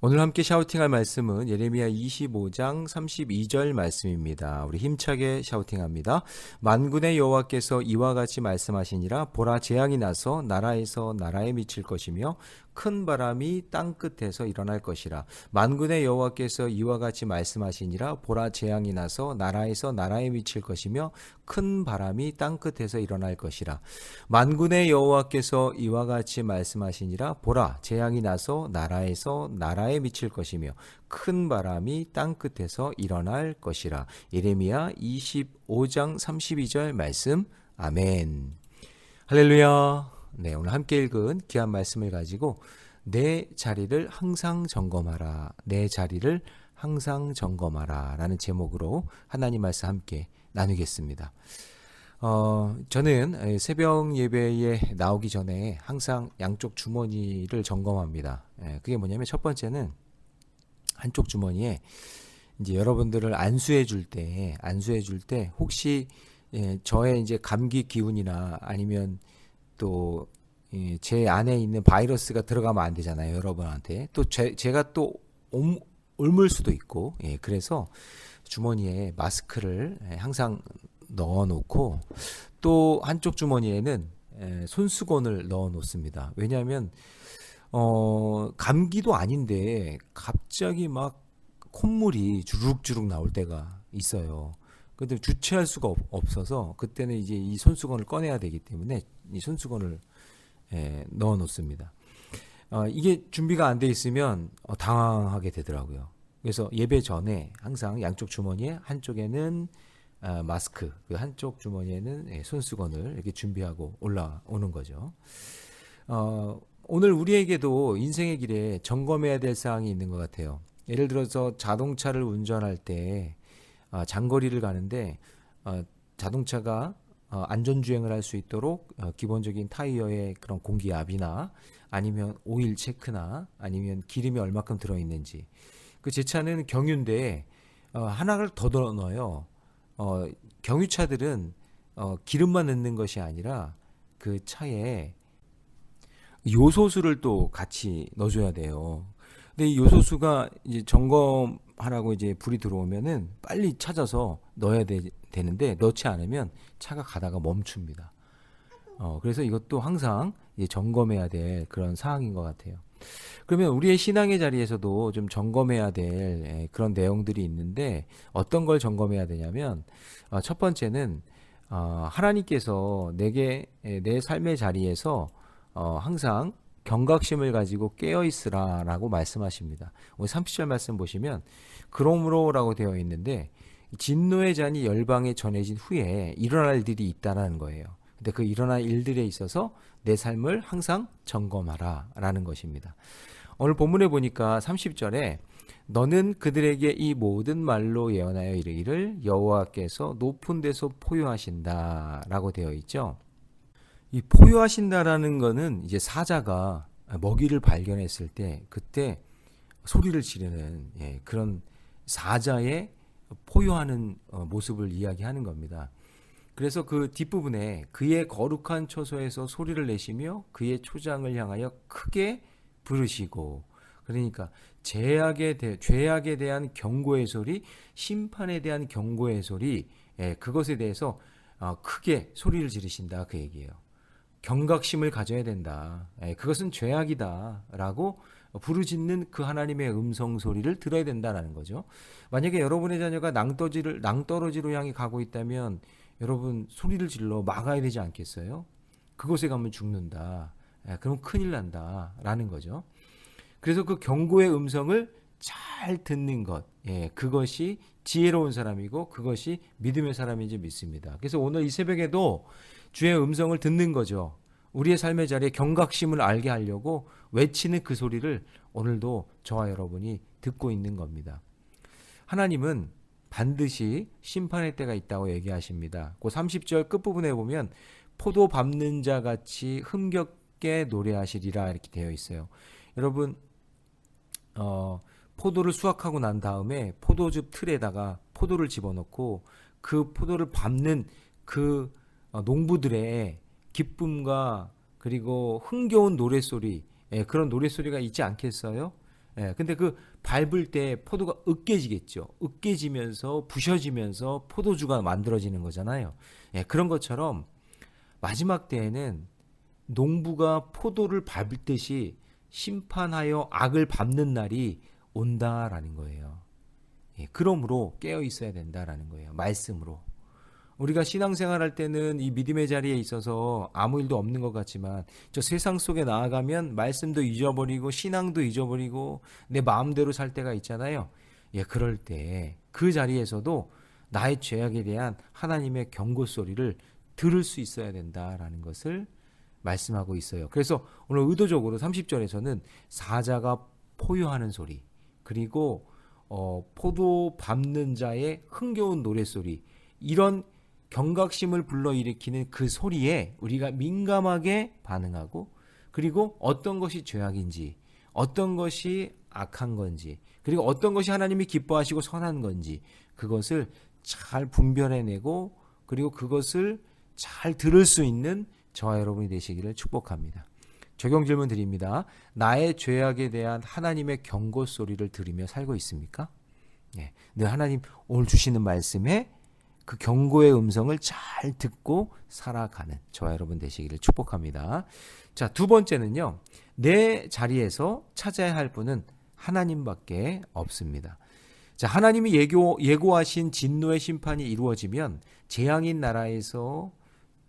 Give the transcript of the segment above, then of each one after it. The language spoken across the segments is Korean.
오늘 함께 샤우팅할 말씀은 예레미야 25장 32절 말씀입니다. 우리 힘차게 샤우팅합니다. 만군의 여호와께서 이와 같이 말씀하시니라. 보라, 재앙이 나서 나라에서 나라에 미칠 것이며 큰 바람이 땅 끝에서 일어날 것이라. 만군의 여호와께서 이와 같이 말씀하시니라. 보라, 재앙이 나서 나라에서 나라에 미칠 것이며 큰 바람이 땅 끝에서 일어날 것이라. 만군의 여호와께서 이와 같이 말씀하시니라. 보라, 재앙이 나서 나라에서 나라에 미칠 것이며 큰 바람이 땅 끝에서 일어날 것이라. 예레미야 25장 32절 말씀. 아멘. 할렐루야. 네, 오늘 함께 읽은 귀한 말씀을 가지고 내 자리를 항상 점검하라. 내 자리를 항상 점검하라 라는 제목으로 하나님 말씀 함께 나누겠습니다. 저는 새벽 예배에 나오기 전에 항상 양쪽 주머니를 점검합니다. 그게 뭐냐면 첫 번째는 한쪽 주머니에 이제 여러분들을 안수해 줄 때 혹시 저의 이제 감기 기운이나 아니면 또 제 안에 있는 바이러스가 들어가면 안 되잖아요. 여러분한테. 또 제가 또 옮을 수도 있고, 그래서 주머니에 마스크를 항상 넣어 놓고 또 한쪽 주머니에는 손수건을 넣어 놓습니다. 왜냐하면 감기도 아닌데 갑자기 막 콧물이 주룩주룩 나올 때가 있어요. 근데 주체할 수가 없어서 그때는 이제 이 손수건을 꺼내야 되기 때문에 이 손수건을 넣어 놓습니다. 이게 준비가 안 돼 있으면 당황하게 되더라고요. 그래서 예배 전에 항상 양쪽 주머니에 한쪽에는 마스크, 그 한쪽 주머니에는 손수건을 이렇게 준비하고 올라오는 거죠. 오늘 우리에게도 인생의 길에 점검해야 될 사항이 있는 것 같아요. 예를 들어서 자동차를 운전할 때 장거리를 가는데 자동차가 안전주행을 할 수 있도록 기본적인 타이어의 그런 공기압이나 아니면 오일 체크나 아니면 기름이 얼마큼 들어있는지, 그 제 차는 경유인데 하나를 더 넣어요. 경유차들은 기름만 넣는 것이 아니라 그 차에 요소수를 또 같이 넣어줘야 돼요. 근데 이 요소수가 이제 점검하라고 이제 불이 들어오면은 빨리 찾아서 넣어야 되는데 넣지 않으면 차가 가다가 멈춥니다. 그래서 이것도 항상 이제 점검해야 될 그런 사항인 것 같아요. 그러면 우리의 신앙의 자리에서도 좀 점검해야 될 그런 내용들이 있는데 어떤 걸 점검해야 되냐면 첫 번째는 하나님께서 내게 내 삶의 자리에서 항상 경각심을 가지고 깨어 있으라라고 말씀하십니다. 오늘 30절 말씀 보시면 그러므로라고 되어 있는데 진노의 잔이 열방에 전해진 후에 일어날 일들이 있다라는 거예요. 근데 그 일어날 일들에 있어서 내 삶을 항상 점검하라라는 것입니다. 오늘 본문에 보니까 30절에 너는 그들에게 이 모든 말로 예언하여 이르기를 여호와께서 높은 데서 포효하신다라고 되어 있죠. 이 포효하신다라는 거는 이제 사자가 먹이를 발견했을 때 그때 소리를 지르는 그런 사자의 포효하는 모습을 이야기하는 겁니다. 그래서 그 뒷부분에 그의 거룩한 처소에서 소리를 내시며 그의 초장을 향하여 크게 부르시고, 그러니까 죄악에 대한 경고의 소리, 심판에 대한 경고의 소리, 그것에 대해서 크게 소리를 지르신다 그 얘기예요. 경각심을 가져야 된다. 그것은 죄악이다 라고 부르짖는 그 하나님의 음성 소리를 들어야 된다는 거죠. 만약에 여러분의 자녀가 낭떠러지로 향해 가고 있다면 여러분 소리를 질러 막아야 되지 않겠어요? 그곳에 가면 죽는다. 그럼 큰일 난다 라는 거죠. 그래서 그 경고의 음성을 잘 듣는 것, 그것이 지혜로운 사람이고 그것이 믿음의 사람인지 믿습니다. 그래서 오늘 이 새벽에도 주의 음성을 듣는 거죠. 우리의 삶의 자리에 경각심을 알게 하려고 외치는 그 소리를 오늘도 저와 여러분이 듣고 있는 겁니다. 하나님은 반드시 심판의 때가 있다고 얘기하십니다. 그 30절 끝부분에 보면 포도 밟는 자 같이 흥겹게 노래하시리라 이렇게 되어 있어요. 여러분 포도를 수확하고 난 다음에 포도즙 틀에다가 포도를 집어넣고 그 포도를 밟는 그 농부들의 기쁨과 그리고 흥겨운 노랫소리, 그런 노랫소리가 있지 않겠어요? 예, 근데 그 밟을 때 포도가 으깨지겠죠. 으깨지면서 부셔지면서 포도주가 만들어지는 거잖아요. 예, 그런 것처럼 마지막 때에는 농부가 포도를 밟듯이 심판하여 악을 밟는 날이 온다라는 거예요. 예, 그러므로 깨어 있어야 된다라는 거예요. 말씀으로. 우리가 신앙생활 할 때는 이 믿음의 자리에 있어서 아무 일도 없는 것 같지만 저 세상 속에 나아가면 말씀도 잊어버리고 신앙도 잊어버리고 내 마음대로 살 때가 있잖아요. 예, 그럴 때 그 자리에서도 나의 죄악에 대한 하나님의 경고 소리를 들을 수 있어야 된다라는 것을 말씀하고 있어요. 그래서 오늘 의도적으로 30절에서는 사자가 포효하는 소리, 그리고 포도 밟는 자의 흥겨운 노랫소리, 이런 경각심을 불러일으키는 그 소리에 우리가 민감하게 반응하고, 그리고 어떤 것이 죄악인지, 어떤 것이 악한 건지, 그리고 어떤 것이 하나님이 기뻐하시고 선한 건지 그것을 잘 분별해내고, 그리고 그것을 잘 들을 수 있는 저와 여러분이 되시기를 축복합니다. 적용 질문 드립니다. 나의 죄악에 대한 하나님의 경고 소리를 들으며 살고 있습니까? 네, 하나님 오늘 주시는 말씀에 그 경고의 음성을 잘 듣고 살아가는 저와 여러분 되시기를 축복합니다. 자, 두 번째는요. 내 자리에서 찾아야 할 분은 하나님밖에 없습니다. 자, 하나님이 예고하신 진노의 심판이 이루어지면 재앙인 나라에서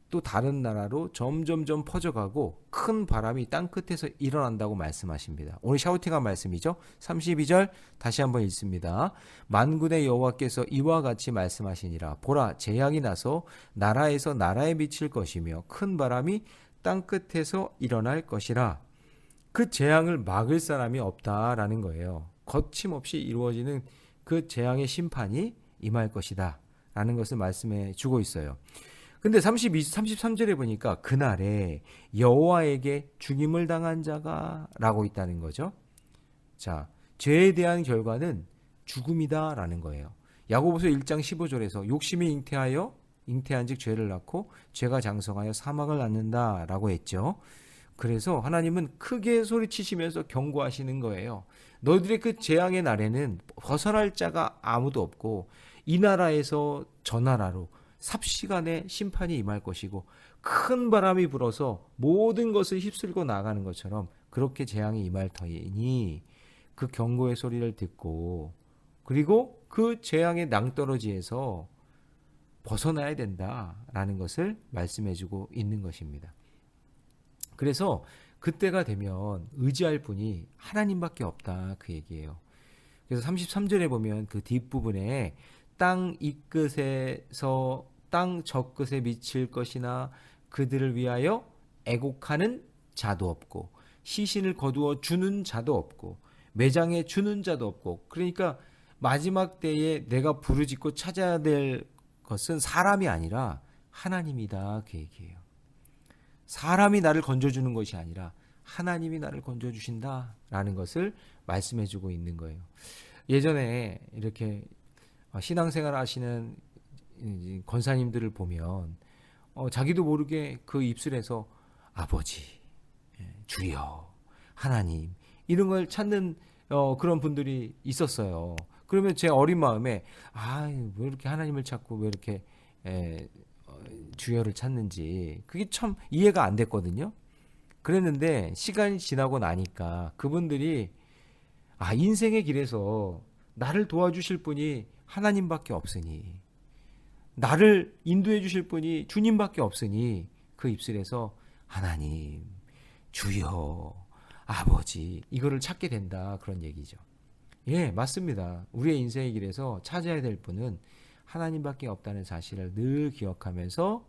또 다른 나라로 점점점 퍼져가고 큰 바람이 땅끝에서 일어난다고 말씀하십니다. 오늘 샤우팅한 말씀이죠. 32절 다시 한번 읽습니다. 만군의 여호와께서 이와 같이 말씀하시니라. 보라, 재앙이 나서 나라에서 나라에 미칠 것이며 큰 바람이 땅끝에서 일어날 것이라. 그 재앙을 막을 사람이 없다라는 거예요. 거침없이 이루어지는 그 재앙의 심판이 임할 것이다 라는 것을 말씀해 주고 있어요. 근데 33절에 보니까 그날에 여호와에게 죽임을 당한 자가 라고 있다는 거죠. 자, 죄에 대한 결과는 죽음이다라는 거예요. 야고보서 1장 15절에서 욕심이 잉태한즉 죄를 낳고 죄가 장성하여 사망을 낳는다라고 했죠. 그래서 하나님은 크게 소리치시면서 경고하시는 거예요. 너희들의 그 재앙의 날에는 벗어날 자가 아무도 없고 이 나라에서 저 나라로 삽시간에 심판이 임할 것이고 큰 바람이 불어서 모든 것을 휩쓸고 나가는 것처럼 그렇게 재앙이 임할 터이니 그 경고의 소리를 듣고, 그리고 그 재앙의 낭떠러지에서 벗어나야 된다라는 것을 말씀해주고 있는 것입니다. 그래서 그때가 되면 의지할 분이 하나님밖에 없다 그 얘기예요. 그래서 33절에 보면 그 뒷부분에 땅 이 끝에서 땅 저 끝에 미칠 것이나 그들을 위하여 애곡하는 자도 없고 시신을 거두어 주는 자도 없고 매장해 주는 자도 없고, 그러니까 마지막 때에 내가 부르짖고 찾아야 될 것은 사람이 아니라 하나님이다 그 얘기예요. 사람이 나를 건져주는 것이 아니라 하나님이 나를 건져주신다라는 것을 말씀해주고 있는 거예요. 예전에 이렇게 신앙생활 하시는 권사님들을 보면 자기도 모르게 그 입술에서 아버지, 주여, 하나님 이런 걸 찾는 그런 분들이 있었어요. 그러면 제 어린 마음에 왜 이렇게 하나님을 찾고 왜 이렇게 주여를 찾는지 그게 참 이해가 안 됐거든요. 그랬는데 시간이 지나고 나니까 그분들이 인생의 길에서 나를 도와주실 분이 하나님밖에 없으니, 나를 인도해 주실 분이 주님밖에 없으니 그 입술에서 하나님, 주여, 아버지 이거를 찾게 된다 그런 얘기죠. 예, 맞습니다. 우리의 인생의 길에서 찾아야 될 분은 하나님밖에 없다는 사실을 늘 기억하면서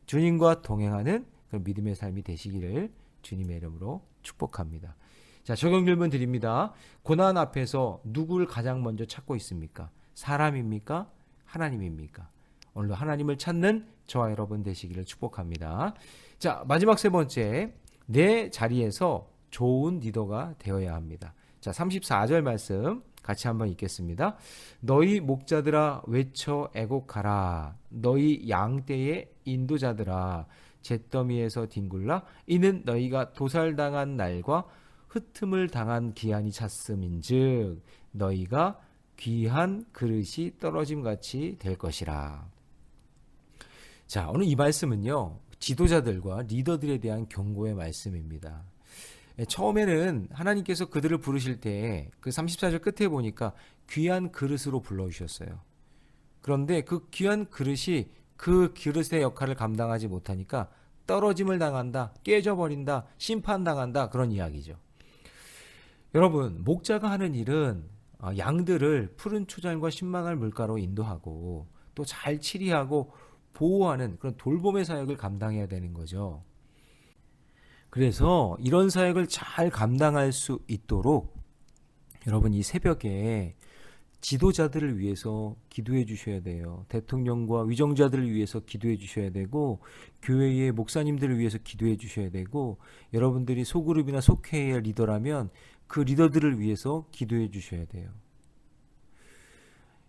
주님과 동행하는 그런 믿음의 삶이 되시기를 주님의 이름으로 축복합니다. 자, 적용 질문 드립니다. 고난 앞에서 누구를 가장 먼저 찾고 있습니까? 사람입니까? 하나님입니까? 오늘도 하나님을 찾는 저와 여러분 되시기를 축복합니다. 자, 마지막 세 번째, 내 자리에서 좋은 리더가 되어야 합니다. 자, 34절 말씀 같이 한번 읽겠습니다. 너희 목자들아 외쳐 애곡하라. 너희 양떼의 인도자들아 잿더미에서 뒹굴라. 이는 너희가 도살당한 날과 흩음을 당한 기한이 찼음인즉 너희가 귀한 그릇이 떨어짐같이 될 것이라. 자, 오늘 이 말씀은요, 지도자들과 리더들에 대한 경고의 말씀입니다. 처음에는 하나님께서 그들을 부르실 때 그 34절 끝에 보니까 귀한 그릇으로 불러주셨어요. 그런데 그 귀한 그릇이 그 그릇의 역할을 감당하지 못하니까 떨어짐을 당한다, 깨져버린다, 심판당한다, 그런 이야기죠. 여러분, 목자가 하는 일은 양들을 푸른 초장과 신망할 물가로 인도하고 또 잘 치리하고 보호하는 그런 돌봄의 사역을 감당해야 되는 거죠. 그래서 이런 사역을 잘 감당할 수 있도록 여러분, 이 새벽에 지도자들을 위해서 기도해 주셔야 돼요. 대통령과 위정자들을 위해서 기도해 주셔야 되고, 교회의 목사님들을 위해서 기도해 주셔야 되고, 여러분들이 소그룹이나 속회의 리더라면 그 리더들을 위해서 기도해 주셔야 돼요.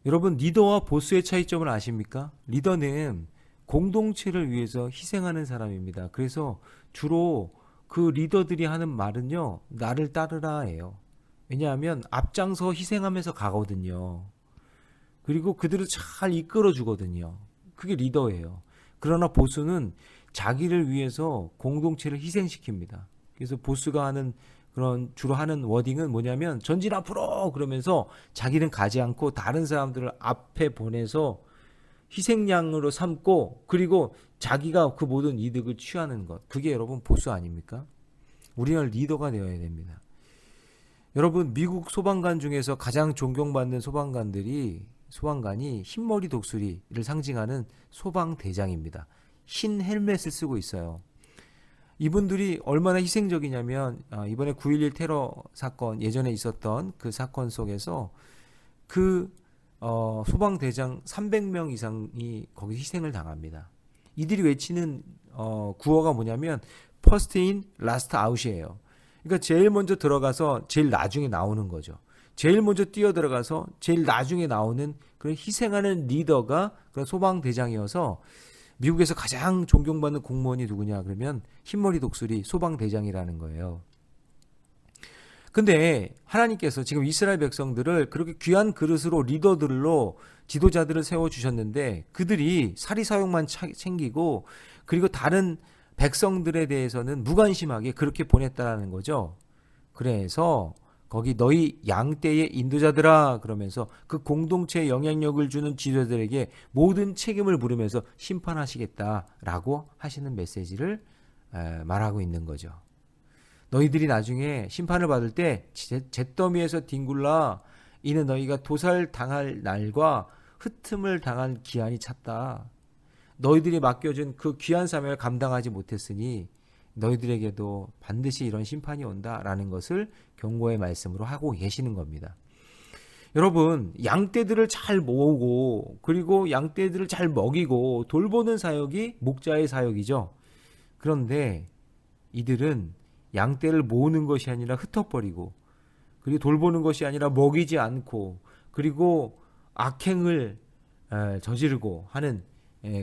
여러분, 리더와 보스의 차이점을 아십니까? 리더는 공동체를 위해서 희생하는 사람입니다. 그래서 주로 그 리더들이 하는 말은요, 나를 따르라예요. 왜냐하면 앞장서 희생하면서 가거든요. 그리고 그들을 잘 이끌어 주거든요. 그게 리더예요. 그러나 보스는 자기를 위해서 공동체를 희생시킵니다. 그래서 보스가 하는 그런 주로 하는 워딩은 뭐냐면 전진 앞으로 그러면서 자기는 가지 않고 다른 사람들을 앞에 보내서 희생양으로 삼고, 그리고 자기가 그 모든 이득을 취하는 것. 그게 여러분 보스 아닙니까? 우리는 리더가 되어야 됩니다. 여러분, 미국 소방관 중에서 가장 존경받는 소방관이 흰머리 독수리를 상징하는 소방대장입니다. 흰 헬멧을 쓰고 있어요. 이분들이 얼마나 희생적이냐면 이번에 9.11 테러 사건, 예전에 있었던 그 사건 속에서 그 소방대장 300명 이상이 거기서 희생을 당합니다. 이들이 외치는 구호가 뭐냐면 First in, Last out이에요. 그러니까 제일 먼저 들어가서 제일 나중에 나오는 거죠. 제일 먼저 뛰어 들어가서 제일 나중에 나오는 그런 희생하는 리더가 그런 소방대장이어서 미국에서 가장 존경받는 공무원이 누구냐 그러면 흰머리 독수리 소방대장이라는 거예요. 근데 하나님께서 지금 이스라엘 백성들을 그렇게 귀한 그릇으로 리더들로 지도자들을 세워주셨는데 그들이 사리사욕만 챙기고 그리고 다른 백성들에 대해서는 무관심하게 그렇게 보냈다라는 거죠. 그래서 거기 너희 양떼의 인도자들아 그러면서 그 공동체에 영향력을 주는 지도자들에게 모든 책임을 물으면서 심판하시겠다라고 하시는 메시지를 말하고 있는 거죠. 너희들이 나중에 심판을 받을 때 잿더미에서 뒹굴라. 이는 너희가 도살당할 날과 흩음을 당한 기한이 찼다. 너희들이 맡겨준 그 귀한 사명을 감당하지 못했으니 너희들에게도 반드시 이런 심판이 온다라는 것을 경고의 말씀으로 하고 계시는 겁니다. 여러분, 양떼들을 잘 모으고 그리고 양떼들을 잘 먹이고 돌보는 사역이 목자의 사역이죠. 그런데 이들은 양떼를 모으는 것이 아니라 흩어버리고 그리고 돌보는 것이 아니라 먹이지 않고 그리고 악행을 저지르고 하는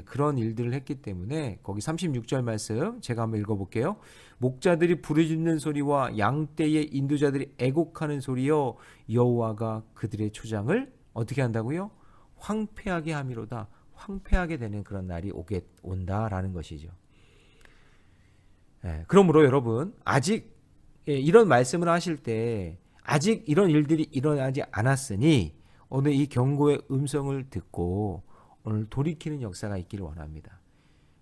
그런 일들을 했기 때문에 거기 36절 말씀 제가 한번 읽어볼게요. 목자들이 부르짖는 소리와 양떼의 인도자들이 애곡하는 소리여 여호와가 그들의 초장을 어떻게 한다고요? 황폐하게 함이로다. 황폐하게 되는 그런 날이 온다라는 것이죠. 그러므로 여러분 아직 이런 말씀을 하실 때 아직 이런 일들이 일어나지 않았으니 오늘 이 경고의 음성을 듣고 오늘 돌이키는 역사가 있기를 원합니다.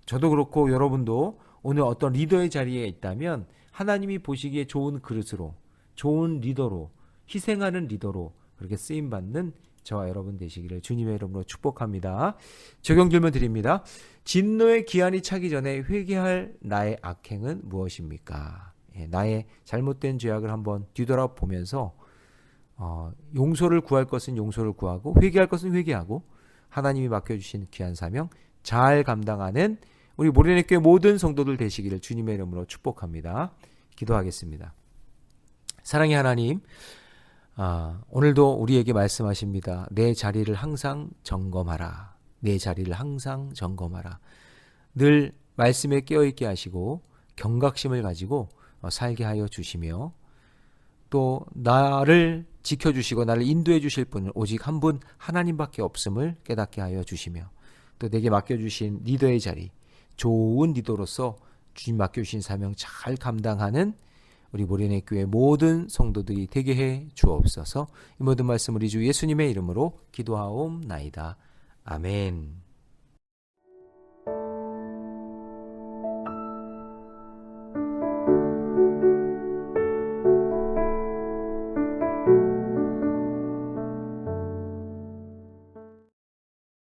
저도 그렇고 여러분도 오늘 어떤 리더의 자리에 있다면 하나님이 보시기에 좋은 그릇으로 좋은 리더로 희생하는 리더로 그렇게 쓰임받는 저와 여러분 되시기를 주님의 이름으로 축복합니다. 적용 질문 드립니다. 진노의 기한이 차기 전에 회개할 나의 악행은 무엇입니까? 나의 잘못된 죄악을 한번 뒤돌아보면서 용서를 구할 것은 용서를 구하고 회개할 것은 회개하고 하나님이 맡겨주신 귀한 사명 잘 감당하는 우리 모래내교회 모든 성도들 되시기를 주님의 이름으로 축복합니다. 기도하겠습니다. 사랑의 하나님, 오늘도 우리에게 말씀하십니다. 내 자리를 항상 점검하라. 내 자리를 항상 점검하라. 늘 말씀에 깨어있게 하시고 경각심을 가지고 살게 하여 주시며 또 나를 지켜주시고 나를 인도해 주실 분은 오직 한 분 하나님밖에 없음을 깨닫게 하여 주시며, 또 내게 맡겨주신 리더의 자리, 좋은 리더로서 주님 맡겨주신 사명 잘 감당하는 우리 모래내 교회 모든 성도들이 되게 해 주옵소서. 이 모든 말씀 우리 주 예수님의 이름으로 기도하옵나이다. 아멘.